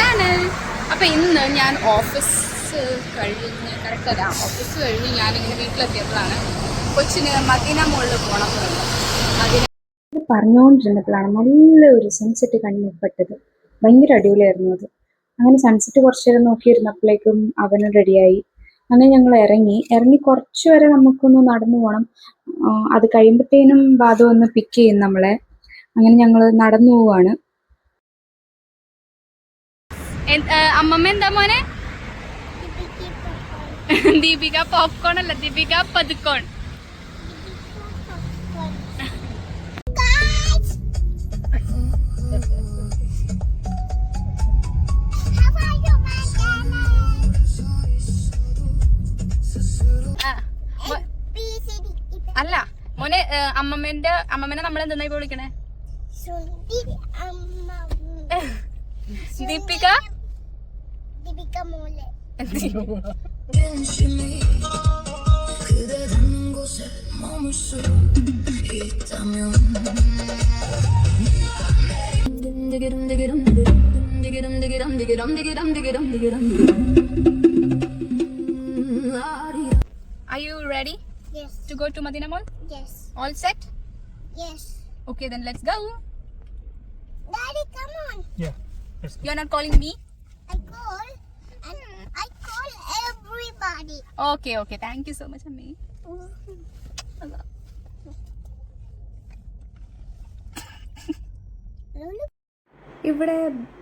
Channel. അപ്പോൾ ഇന്ന് ഞാൻ ഓഫീസ് കഴിഞ്ഞ് ഞാനിങ്ങനെ വീട്ടിലെത്തിയപ്പോഴാണ് കൊച്ചിന് മദീന മോളിൽ പോകണം അതിന് പറഞ്ഞുകൊണ്ടിരുന്നപ്പോഴാണ് നല്ലൊരു സൺസെറ്റ് കണ്ണിൽപ്പെട്ടത്. ഭയങ്കര അടിപൊളിയായിരുന്നു അത്. അങ്ങനെ സൺസെറ്റ് കുറച്ചു നേരം നോക്കിയിരുന്നപ്പോഴേക്കും അവനും റെഡിയായി. അങ്ങനെ ഞങ്ങൾ ഇറങ്ങി കുറച്ചു വരെ നമുക്കൊന്ന് നടന്നു പോകണം. അത് കഴിയുമ്പോഴത്തേനും ബാധു വന്ന് പിക്ക് ചെയ്യും നമ്മളെ. അങ്ങനെ ഞങ്ങൾ നടന്നു പോവാണ്. അമ്മമ്മ എന്താ മോനെ? ദീപിക പോപ്കോൺ അല്ല, ദീപിക പതുക്കോൺ. അല്ല മോനെ, അമ്മമ്മേനെ നമ്മളെന്താ ഇപ്പൊ വിളിക്കണേ? ദീപിക മോളെ. Are you ready? Yes. To go to Madina Mall? Yes. All set? Yes. Okay, then let's go. Daddy, come on. Yeah. Let's go. You're not calling me? I call everybody. Okay. Thank you so much, Ammi. ഇവിടെ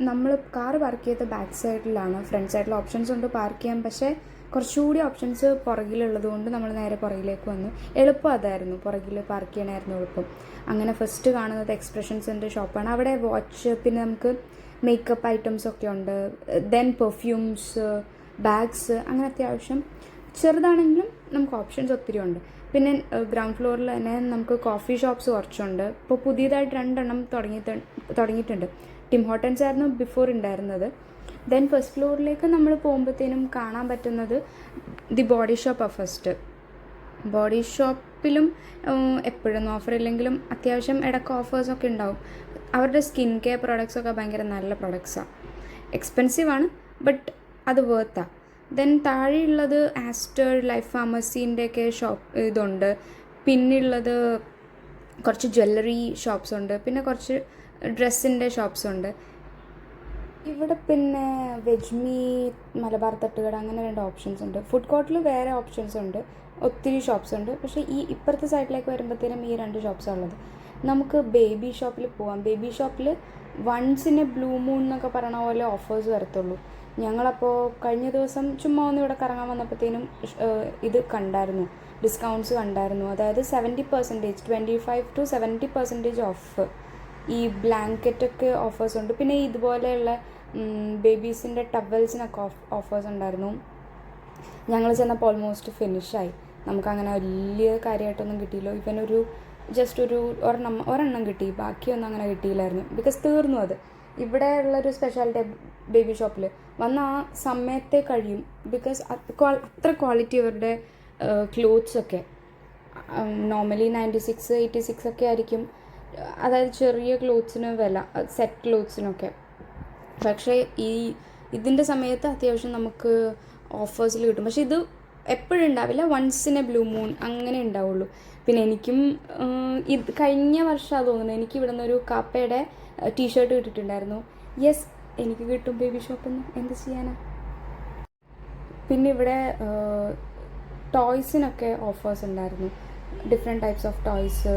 നമ്മൾ car park ചെയ്ത back സൈഡിലാണ്. Front സൈഡിൽ options ഉണ്ട് park ചെയ്യാൻ, പക്ഷേ കുറച്ചുകൂടി options പുറകിലുള്ളത് കൊണ്ട് നമ്മൾ നേരെ പുറകിലേക്ക് വന്നു. എളുപ്പം അതായിരുന്നു, പുറകിൽ പാർക്ക് ചെയ്യണമായിരുന്നു എളുപ്പം. അങ്ങനെ ഫസ്റ്റ് കാണുന്നത് എക്സ്പ്രഷൻസിൻ്റെ ഷോപ്പാണ്. അവിടെ വാച്ച്, പിന്നെ നമുക്ക് മേക്കപ്പ് ഐറ്റംസ് ഒക്കെ ഉണ്ട്. ദെൻ പെർഫ്യൂംസ്, ബാഗ്സ്, അങ്ങനെ അത്യാവശ്യം ചെറുതാണെങ്കിലും നമുക്ക് ഓപ്ഷൻസ് ഒത്തിരി ഉണ്ട്. പിന്നെ ഗ്രൗണ്ട് ഫ്ലോറിൽ തന്നെ നമുക്ക് കോഫി ഷോപ്സ് കുറച്ചുണ്ട്. ഇപ്പോൾ പുതിയതായിട്ട് 2 എണ്ണം തുടങ്ങിയിട്ടുണ്ട്. ടിം ഹോട്ടൻസ് ആയിരുന്നു ബിഫോർ ഉണ്ടായിരുന്നത്. ദെൻ ഫസ്റ്റ് ഫ്ലോറിലേക്ക് നമ്മൾ പോകുമ്പോഴത്തേനും കാണാൻ പറ്റുന്നത് ദി ബോഡി ഷോപ്പാണ് ഫസ്റ്റ്. ബോഡി ഷോപ്പിലും എപ്പോഴൊന്നും ഓഫർ ഇല്ലെങ്കിലും അത്യാവശ്യം ഇടയ്ക്ക് ഓഫേഴ്സൊക്കെ ഉണ്ടാവും. അവരുടെ സ്കിൻ കെയർ പ്രൊഡക്ട്സൊക്കെ ഭയങ്കര നല്ല പ്രൊഡക്ട്സാണ്. എക്സ്പെൻസീവാണ്, ബട്ട് അത് വേർത്താണ്. ദെൻ താഴെയുള്ളത് ആസ്റ്റർ, ലൈഫ് ഫാർമസീൻ്റെയൊക്കെ ഇതുണ്ട്. പിന്നെയുള്ളത് കുറച്ച് ജ്വല്ലറി ഷോപ്സ് ഉണ്ട്, പിന്നെ കുറച്ച് ഡ്രസ്സിൻ്റെ ഷോപ്സ് ഉണ്ട്. ഇവിടെ പിന്നെ വെജ് മീ, മലബാർ തട്ടുകട, അങ്ങനെ 2 ഓപ്ഷൻസ് ഉണ്ട്. ഫുഡ് കോർട്ടിൽ വേറെ ഓപ്ഷൻസ് ഉണ്ട്, ഒത്തിരി ഷോപ്സ് ഉണ്ട്. പക്ഷേ ഈ ഇപ്പുറത്തെ സൈഡിലേക്ക് വരുമ്പോഴത്തേനും ഈ 2 ഷോപ്സാണ് ഉള്ളത്. നമുക്ക് ബേബി ഷോപ്പിൽ പോവാം. ബേബി ഷോപ്പിൽ once in a blue moon എന്നൊക്കെ പറയണ പോലെ ഓഫേഴ്സ് വരത്തുള്ളൂ. ഞങ്ങളപ്പോൾ കഴിഞ്ഞ ദിവസം ചുമ്മാ ഒന്ന് ഇവിടെ കറങ്ങാൻ വന്നപ്പോഴത്തേനും ഇത് കണ്ടായിരുന്നു, ഡിസ്കൗണ്ട്സ് കണ്ടായിരുന്നു. അതായത് 70%, 25 to 70% ഓഫ്. ഈ ബ്ലാങ്കറ്റൊക്കെ ഓഫേഴ്സ് ഉണ്ട്. പിന്നെ ഇതുപോലെയുള്ള ബേബീസിൻ്റെ ടവൽസിനൊക്കെ ഓഫേഴ്സ് ഉണ്ടായിരുന്നു. ഞങ്ങൾ ചെന്നപ്പോൾ ഓൾമോസ്റ്റ് ഫിനിഷായി. നമുക്കങ്ങനെ വലിയ കാര്യമായിട്ടൊന്നും കിട്ടിയില്ല. ഇവനൊരു ജസ്റ്റ് ഒരെണ്ണം കിട്ടി, ബാക്കിയൊന്നും അങ്ങനെ കിട്ടിയില്ലായിരുന്നു. ബിക്കോസ് തീർന്നു അത്. ഇവിടെ ഉള്ളൊരു സ്പെഷ്യാലിറ്റി ബേബി ഷോപ്പിൽ വന്ന ആ സമയത്തെ കഴിയും. ബിക്കോസ് അത്ര ക്വാളിറ്റി അവരുടെ ക്ലോത്ത്സൊക്കെ നോർമലി 96, 86 ഒക്കെ ആയിരിക്കും. അതായത് ചെറിയ ക്ലോത്ത്സിന് വില, സെറ്റ് ക്ലോത്ത്സിനൊക്കെ. പക്ഷേ ഇതിൻ്റെ സമയത്ത് അത്യാവശ്യം നമുക്ക് ഓഫേഴ്സിൽ കിട്ടും. പക്ഷേ ഇത് എപ്പോഴും ഉണ്ടാവില്ല, once in a blue moon അങ്ങനെ ഉണ്ടാവുള്ളൂ. പിന്നെ എനിക്കും ഇത് കഴിഞ്ഞ വർഷമാണ് തോന്നുന്നത്, എനിക്ക് ഇവിടെ നിന്നൊരു കാപ്പയുടെ ടീഷർട്ട് കിട്ടിയിട്ടുണ്ടായിരുന്നു. യെസ്, എനിക്ക് കിട്ടും ബേബി ഷോപ്പിൽ നിന്ന്, എന്ത് ചെയ്യാനാ. പിന്നെ ഇവിടെ ടോയ്സിനൊക്കെ ഓഫേഴ്സ് ഉണ്ടായിരുന്നു. ഡിഫറെൻറ്റ് ടൈപ്സ് ഓഫ് ടോയ്സ്,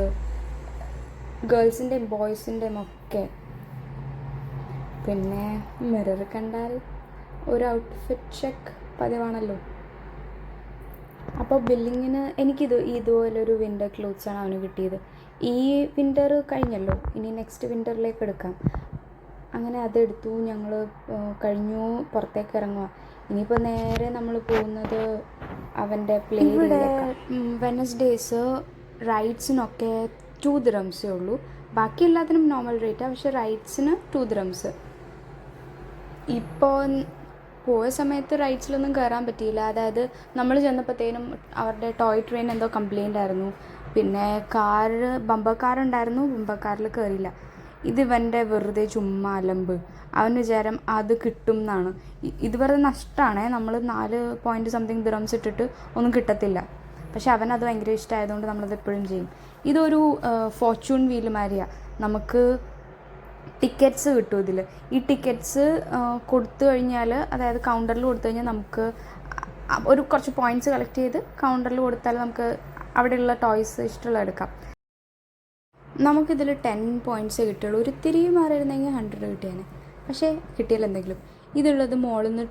ഗേൾസിൻ്റെയും ബോയ്സിൻ്റെയും ഒക്കെ. പിന്നെ മിറർ കണ്ടാൽ ഒരു ഔട്ട്ഫിറ്റ് ചെക്ക് പതിവാണല്ലോ. അപ്പോൾ ബില്ലിങ്ങിന് ഇതുപോലൊരു വിൻ്റർ ക്ലോത്ത്സാണ് അവന് കിട്ടിയത്. ഈ വിൻ്റർ കഴിഞ്ഞല്ലോ, ഇനി നെക്സ്റ്റ് വിൻ്ററിലേക്ക് എടുക്കാം. അങ്ങനെ അതെടുത്തു. ഞങ്ങൾ കഴിഞ്ഞു, പുറത്തേക്ക് ഇറങ്ങുക. ഇനിയിപ്പോൾ നേരെ നമ്മൾ പോകുന്നത് അവൻ്റെ പ്ലേ. ഇവിടെ വെനസ്ഡേയ്സ് റൈഡ്സിനൊക്കെ 2 dirhams ഉള്ളൂ. ബാക്കി എല്ലാത്തിനും നോർമൽ റേറ്റാണ്, പക്ഷേ റൈഡ്സിന് 2 dirhams. ഇപ്പോൾ പോയ സമയത്ത് റൈഡ്സിലൊന്നും കയറാൻ പറ്റിയില്ല. അതായത് നമ്മൾ ചെന്നപ്പോഴത്തേനും അവരുടെ ടോയ് ട്രെയിൻ എന്തോ കംപ്ലൈൻ്റ് ആയിരുന്നു. പിന്നെ ബമ്പർ കാറുണ്ടായിരുന്നു, ബമ്പർ കാറിൽ കയറിയില്ല. ഇത് ഇവൻ്റെ വെറുതെ ചുമ്മാ അലമ്പ്. അവന് വിചാരം അത് കിട്ടും എന്നാണ്. ഇത് വെറുതെ നഷ്ടമാണ്. നമ്മൾ 4 ദിറംസ് ഇട്ടിട്ട് ഒന്നും കിട്ടത്തില്ല. പക്ഷെ അവനത് ഭയങ്കര ഇഷ്ടമായതുകൊണ്ട് നമ്മളത് എപ്പോഴും ചെയ്യും. ഇതൊരു ഫോർച്യൂൺ വീല് മാതിരിയാണ്. നമുക്ക് ടിക്കറ്റ്സ് കിട്ടും ഇതിൽ. ഈ ടിക്കറ്റ്സ് കൊടുത്തു കഴിഞ്ഞാൽ, അതായത് കൗണ്ടറിൽ കൊടുത്തു കഴിഞ്ഞാൽ നമുക്ക് ഒരു കുറച്ച് പോയിൻറ്റ്സ് കളക്ട് ചെയ്ത് കൗണ്ടറിൽ കൊടുത്താൽ നമുക്ക് അവിടെയുള്ള ടോയ്സ് ഇഷ്ടമുള്ള എടുക്കാം. നമുക്കിതിൽ 10 പോയിൻറ്റ്സ് കിട്ടുള്ളൂ. ഒരു തിരി മാറിയിരുന്നെങ്കിൽ 100 കിട്ടിയാനെ. പക്ഷേ കിട്ടിയാൽ എന്തെങ്കിലും. ഇതുള്ളത് മോളിൽ നിന്ന്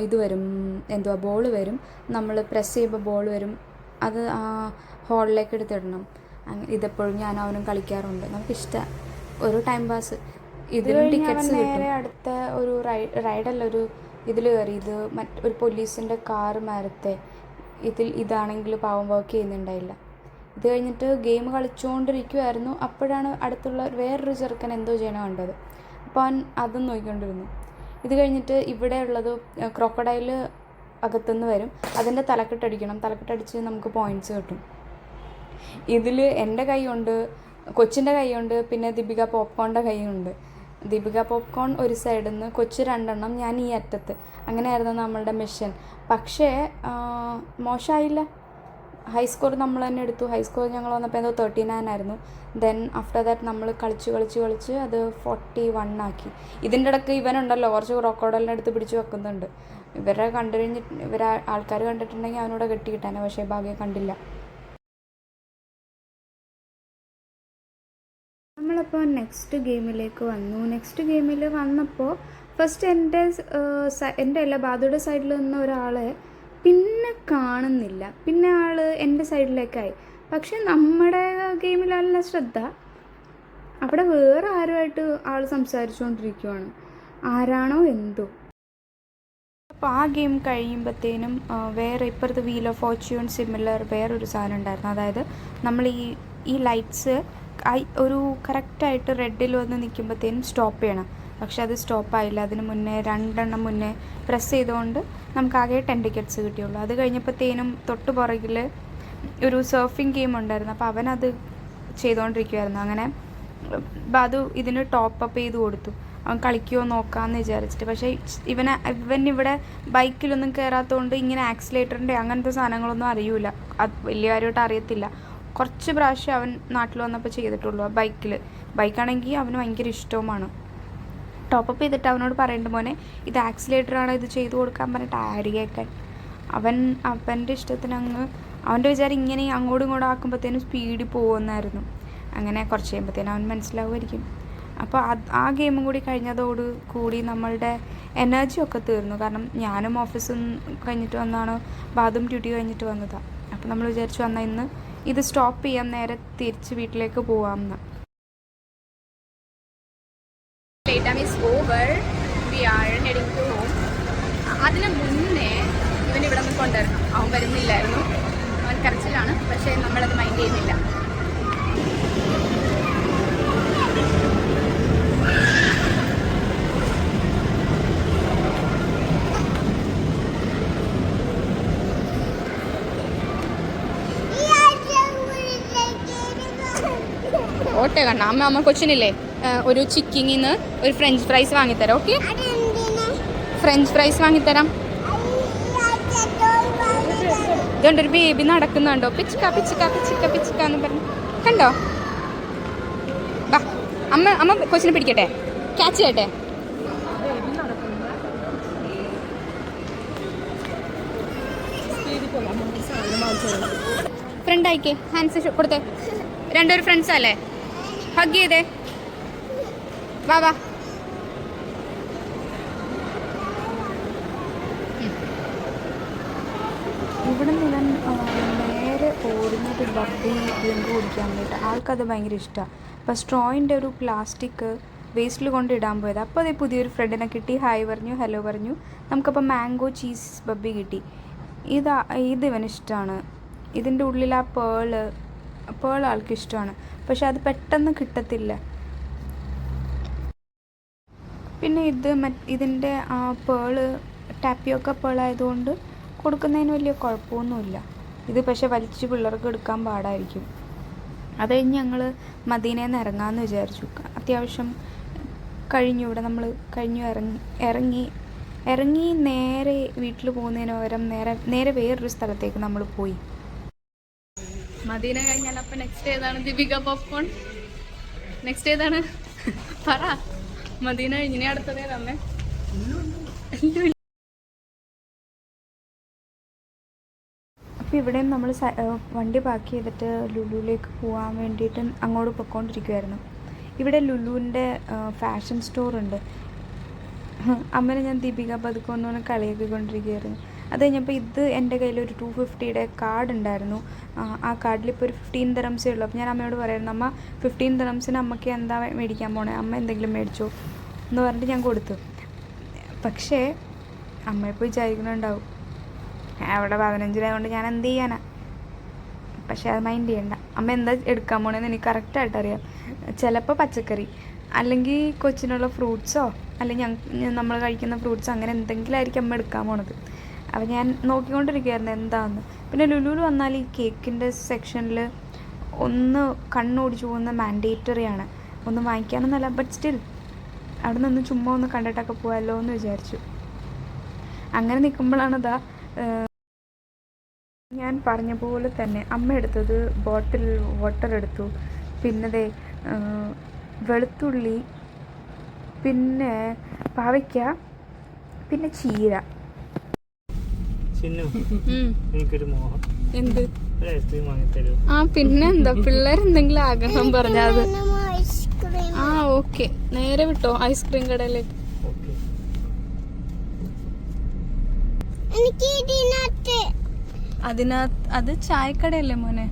ഇത് വരും, ബോൾ വരും. നമ്മൾ പ്രസ് ചെയ്യുമ്പോൾ ബോൾ വരും. അത് ആ ഹോളിലേക്ക് എടുത്തിടണം. ഇതെപ്പോഴും ഞാൻ അവനും കളിക്കാറുണ്ട്. നമുക്കിഷ്ടം ഒരു ടൈം പാസ്. ഇതിൽ ടിക്കറ്റ്സ് നേരെ അടുത്ത ഒരു റൈഡല്ല, ഒരു ഇതിൽ കയറി. ഇത് ഒരു പോലീസിൻ്റെ കാർ മരത്തെ ഇതാണെങ്കിൽ പാവം വർക്ക് ചെയ്യുന്നുണ്ടായില്ല. ഇത് കഴിഞ്ഞിട്ട് ഗെയിം കളിച്ചുകൊണ്ടിരിക്കുമായിരുന്നു. അപ്പോഴാണ് അടുത്തുള്ള വേറൊരു ചെറുക്കൻ എന്തോ ചെയ്യണ കണ്ടത്. അപ്പോൾ അവൻ അതും നോക്കിക്കൊണ്ടിരുന്നു. ഇത് കഴിഞ്ഞിട്ട് ഇവിടെ ഉള്ളത് ക്രോക്കഡൈൽ അകത്തുനിന്ന് വരും. അതിൻ്റെ തലക്കെട്ടടിക്കണം. തലക്കെട്ടടിച്ച് നമുക്ക് പോയിൻറ്റ്സ് കിട്ടും. ഇതിൽ എൻ്റെ കൈയുണ്ട്, കൊച്ചിൻ്റെ കൈയുണ്ട്, പിന്നെ ദീപിക പോപ്കോണിൻ്റെ കൈയുണ്ട്. ദീപിക പോപ്കോൺ ഒരു സൈഡിൽ നിന്ന്, കൊച്ച് 2 എണ്ണം, ഞാൻ ഈ അറ്റത്ത്. അങ്ങനെയായിരുന്നു നമ്മളുടെ മിഷൻ. പക്ഷേ മോശമായില്ല. ഹൈ സ്കോർ നമ്മൾ തന്നെ എടുത്തു. ഹൈ സ്കോർ ഞങ്ങൾ വന്നപ്പോൾ എന്തോ 39 ആയിരുന്നു. ദെൻ ആഫ്റ്റർ ദാറ്റ് നമ്മൾ കളിച്ച് അത് 41 ആക്കി. ഇതിൻ്റെ ഇടയ്ക്ക് ഇവനുണ്ടല്ലോ കുറച്ച് ക്രോക്കോഡൈലിനെ എടുത്ത് പിടിച്ച് വെക്കുന്നുണ്ട്. ഇവരെ ആൾക്കാർ കണ്ടിട്ടുണ്ടെങ്കിൽ അവനോട് കെട്ടി കിട്ടാനെ. പക്ഷേ ഭാഗ്യം കണ്ടില്ല. നമ്മളപ്പോൾ നെക്സ്റ്റ് ഗെയിമിലേക്ക് വന്നു. നെക്സ്റ്റ് ഗെയിമിൽ വന്നപ്പോൾ ഫസ്റ്റ് എൻ്റെ അല്ല, ബാദുയുടെ സൈഡിൽ നിന്ന ഒരാളെ പിന്നെ കാണുന്നില്ല. പിന്നെ ആൾ എൻ്റെ സൈഡിലേക്കായി. പക്ഷെ നമ്മുടെ ഗെയിമിലല്ല ശ്രദ്ധ. അവിടെ വേറെ ആരുമായിട്ട് ആൾ സംസാരിച്ചുകൊണ്ടിരിക്കുവാണ്. ആരാണോ എന്തോ. അപ്പോൾ ആ ഗെയിം കഴിയുമ്പോഴത്തേനും വേറെ ഇപ്പുറത്ത് വീൽ ഓഫ് ഫോർച്യൂൺ സിമിലർ വേറൊരു സാധനം ഉണ്ടായിരുന്നു. അതായത് നമ്മൾ ഈ ലൈറ്റ്സ് ഒരു കറക്റ്റായിട്ട് റെഡിൽ വന്ന് നിൽക്കുമ്പോഴത്തേനും സ്റ്റോപ്പ് ചെയ്യണം. പക്ഷെ അത് സ്റ്റോപ്പായില്ല. അതിന് മുന്നേ 2 എണ്ണം മുന്നേ പ്രസ് ചെയ്തുകൊണ്ട് നമുക്കാകെ 10 ടിക്കറ്റ്സ് കിട്ടിയുള്ളൂ. അത് കഴിഞ്ഞപ്പോഴത്തേനും തൊട്ട് പുറകിൽ ഒരു സർഫിങ് ഗെയിം ഉണ്ടായിരുന്നു. അപ്പോൾ അവനത് ചെയ്തുകൊണ്ടിരിക്കുമായിരുന്നു. അങ്ങനെ ബാദു ഇതിന് ടോപ്പപ്പ് ചെയ്ത് കൊടുത്തു. അവൻ കളിക്കുമോ നോക്കാമെന്ന് വിചാരിച്ചിട്ട്. പക്ഷേ ഇവനിവിടെ ബൈക്കിലൊന്നും കയറാത്തതുകൊണ്ട് ഇങ്ങനെ ആക്സിലേറ്ററിൻ്റെ അങ്ങനത്തെ സാധനങ്ങളൊന്നും അറിയില്ല. അത് വലിയ കാര്യമായിട്ട് അറിയത്തില്ല. കുറച്ച് പ്രാവശ്യം അവൻ നാട്ടിൽ വന്നപ്പോൾ ചെയ്തിട്ടുള്ളൂ. ആ ബൈക്കാണെങ്കിൽ അവന് ഭയങ്കര ഇഷ്ടവുമാണ്. ടോപ്പപ്പ് ചെയ്തിട്ട് അവനോട് പറയേണ്ട മോനെ ഇത് ആക്സിലേറ്ററാണ്, ഇത് ചെയ്ത് കൊടുക്കാൻ പറഞ്ഞിട്ട് ആര് കേൾക്കാൻ. അവൻ്റെ ഇഷ്ടത്തിന് അവൻ്റെ വിചാരം ഇങ്ങനെ അങ്ങോട്ടും ഇങ്ങോട്ടും ആക്കുമ്പോഴത്തേനും സ്പീഡിൽ പോകുമെന്നായിരുന്നു. അങ്ങനെ കുറച്ച് കഴിയുമ്പോഴത്തേനും അവൻ മനസ്സിലാവുമായിരിക്കും. അപ്പോൾ ആ ഗെയിമും കൂടി കഴിഞ്ഞതോടുകൂടി നമ്മളുടെ എനർജിയൊക്കെ തീർന്നു. കാരണം ഞാനും ഓഫീസും കഴിഞ്ഞിട്ട് വന്നതാണ്, ബാദും ഡ്യൂട്ടി കഴിഞ്ഞിട്ട് വന്നതാണ്. അപ്പോൾ നമ്മൾ വിചാരിച്ചു വന്നാൽ ഇന്ന് ഇത് സ്റ്റോപ്പ് ചെയ്യാൻ, നേരെ തിരിച്ച് വീട്ടിലേക്ക് പോവാമെന്ന്. Playtime is over. We are heading to home. അതിന് മുന്നേ ഇവൻ ഇവിടെ നിന്ന് കൊണ്ടുവരണം. അവൻ വരുന്നില്ലായിരുന്നു. അവൻ കരച്ചിലാണ്. പക്ഷേ നമ്മളത് മൈൻഡ് ചെയ്യുന്നില്ല. ഓട്ടെ കണ്ട അമ്മ കൊച്ചിനില്ലേ ഒരു ചിക്കിങ്ങിന്ന് ഒരു ഫ്രഞ്ച് ഫ്രൈസ് വാങ്ങിത്തരാം. ഓക്കെ, ഫ്രഞ്ച് ഫ്രൈസ് വാങ്ങിത്തരാം. ഇതുകൊണ്ടൊരു ബേബി നടക്കുന്നുണ്ടോ, പിച്ചിക്ക പിച്ചിക്ക പിച്ചിക്ക പിച്ചിക്ക എന്ന് പറഞ്ഞു. കണ്ടോ? ബാ അമ്മ കൊച്ചിനെ പിടിക്കട്ടെ, ക്യാച്ച് ചെയ്യട്ടെ. ഫ്രണ്ട് ആയിക്കേ, ഹാൻഡ്സ് കൊടുത്തേ. രണ്ടൊരു ഫ്രണ്ട്സ് അല്ലേ, ഹഗ് ചെയ്തേ. വാ വാ. ഇവിടെ നിന്ന് നേരെ ഓടുന്നത് ബബ്ബി ഡ്രിങ്ക് കുടിക്കാൻ വേണ്ടിയിട്ട്. ആൾക്കത് ഭയങ്കര ഇഷ്ടമാണ്. അപ്പോൾ സ്ട്രോയിൻ്റെ ഒരു പ്ലാസ്റ്റിക് വേസ്റ്റിൽ കൊണ്ടിടാൻ പോയത്. അപ്പോൾ അതേ പുതിയൊരു ഫ്രണ്ടിനെ കിട്ടി. ഹായ് പറഞ്ഞു, ഹലോ പറഞ്ഞു. നമുക്കപ്പോൾ മാംഗോ ചീസ് ബബ്ബി കിട്ടി. ഇത് ഇവനിഷ്ടമാണ്. ഇതിൻ്റെ ഉള്ളിൽ ആ പേൾ ആൾക്ക് ഇഷ്ടമാണ്. പക്ഷെ അത് പെട്ടെന്ന് കിട്ടത്തില്ല. പിന്നെ ഇതിൻ്റെ പേള് ടാപ്പിയൊക്കെ പേളായതുകൊണ്ട് കൊടുക്കുന്നതിന് വലിയ കുഴപ്പമൊന്നുമില്ല. ഇത് പക്ഷെ വലിച്ച് പിള്ളേർക്ക് എടുക്കാൻ പാടായിരിക്കും. അത് കഴിഞ്ഞ് ഞങ്ങൾ മദീനയിൽ നിന്ന് ഇറങ്ങാമെന്ന് വിചാരിച്ചു. അത്യാവശ്യം കഴിഞ്ഞു. ഇവിടെ നമ്മൾ കഴിഞ്ഞു ഇറങ്ങി നേരെ വീട്ടിൽ പോകുന്നതിന് പകരം നേരെ വേറൊരു സ്ഥലത്തേക്ക് നമ്മൾ പോയി. മദീന കഴിഞ്ഞാൽ അപ്പം നെക്സ്റ്റ് ഏതാണ് ദീപിക പോപ്കോൺ? നെക്സ്റ്റ് ഏതാണ് പറ? മദീന കഴിഞ്ഞിനി അടുത്തത് ഏതാമേ? അപ്പോൾ ഇവിടെയും നമ്മൾ വണ്ടി പാർക്ക് ചെയ്തിട്ട് ലുലുവിലേക്ക് പോകാൻ വേണ്ടിയിട്ട് അങ്ങോട്ട് പൊയ്ക്കൊണ്ടിരിക്കുമായിരുന്നു. ഇവിടെ ലുലുവിൻ്റെ ഫാഷൻ സ്റ്റോറുണ്ട്. അമ്മനെ ഞാൻ ദീപിക പതുക്കൊന്നു കളിയാക്കിക്കൊണ്ടിരിക്കുകയായിരുന്നു. അത് കഴിഞ്ഞപ്പോൾ ഇത് എൻ്റെ കയ്യിൽ ഒരു 250 കാർഡ് ഉണ്ടായിരുന്നു. ആ കാർഡിൽ ഇപ്പോൾ ഒരു 15 ദിറംസേ ഉള്ളൂ. അപ്പോൾ ഞാൻ അമ്മയോട് പറയായിരുന്നു, അമ്മ 15 ദിറംസിന് അമ്മയ്ക്ക് എന്താ മേടിക്കാൻ പോണേ, അമ്മ എന്തെങ്കിലും മേടിച്ചോ എന്ന് പറഞ്ഞിട്ട് ഞാൻ കൊടുത്തു. പക്ഷേ അമ്മ ഇപ്പോൾ വിചാരിക്കുന്നുണ്ടാവും അവിടെ 15 കൊണ്ട് ഞാൻ എന്ത് ചെയ്യാനാ. പക്ഷേ അത് മൈൻഡ് ചെയ്യണ്ട. അമ്മ എന്താ എടുക്കാൻ പോണേന്ന് എനിക്ക് കറക്റ്റായിട്ട് അറിയാം. ചിലപ്പോൾ പച്ചക്കറി, അല്ലെങ്കിൽ കൊച്ചിനുള്ള ഫ്രൂട്ട്സോ, അല്ലെങ്കിൽ നമ്മൾ കഴിക്കുന്ന ഫ്രൂട്ട്സോ, അങ്ങനെ എന്തെങ്കിലും ആയിരിക്കും അമ്മ എടുക്കാൻ പോണത്. അപ്പോൾ ഞാൻ നോക്കിക്കൊണ്ടിരിക്കുകയായിരുന്നു എന്താണെന്ന്. പിന്നെ ലുലുവിൽ വന്നാൽ ഈ കേക്കിൻ്റെ സെക്ഷനിൽ ഒന്ന് കണ്ണോടിച്ചു പോകുന്ന മാൻഡേറ്ററിയാണ്. ഒന്നും വാങ്ങിക്കാനൊന്നുമല്ല, ബട്ട് സ്റ്റിൽ അവിടെ നിന്ന് ചുമ്മാ ഒന്ന് കണ്ടിട്ടൊക്കെ പോകാമല്ലോ എന്ന് വിചാരിച്ചു. അങ്ങനെ നിൽക്കുമ്പോഴാണ് ഞാൻ പറഞ്ഞ പോലെ തന്നെ അമ്മ എടുത്തത് ബോട്ടിൽ വാട്ടർ എടുത്തു. പിന്നെ വെളുത്തുള്ളി, പിന്നെ പാവയ്ക്ക, പിന്നെ ചീര. എനിക്കൊരു മോഹം. എന്ത്? പിന്നെന്താ, പിള്ളേരെന്തെങ്കിലും ആഗ്രഹം പറഞ്ഞത്. ഓക്കെ, നേരെ വിട്ടോ ഐസ്ക്രീം കടയിലേക്ക്. അത് ചായക്കടയല്ലേ മോനെ?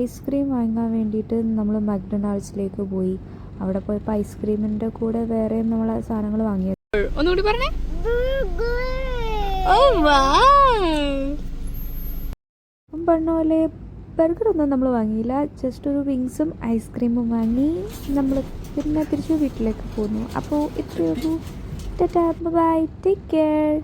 ഐസ്ക്രീം വാങ്ങാൻ വേണ്ടിയിട്ട് നമ്മൾ മക്ഡൊണാൾഡ്സിലേക്ക് പോയി. അവിടെ പോയപ്പോൾ ഐസ്ക്രീമിൻ്റെ കൂടെ വേറെ നമ്മൾ സാധനങ്ങൾ വാങ്ങിയത്. ഒന്നുകൂടി പറഞ്ഞേ. പറഞ്ഞ പോലെ ബർഗറൊന്നും നമ്മൾ വാങ്ങിയില്ല, ജസ്റ്റ് ഒരു വിങ്സും ഐസ്ക്രീമും വാങ്ങി നമ്മൾ പിന്നെ തിരിച്ച് വീട്ടിലേക്ക് പോന്നു. അപ്പോൾ ഇത്രയേ ഉള്ളൂ. Tata, bye, take care.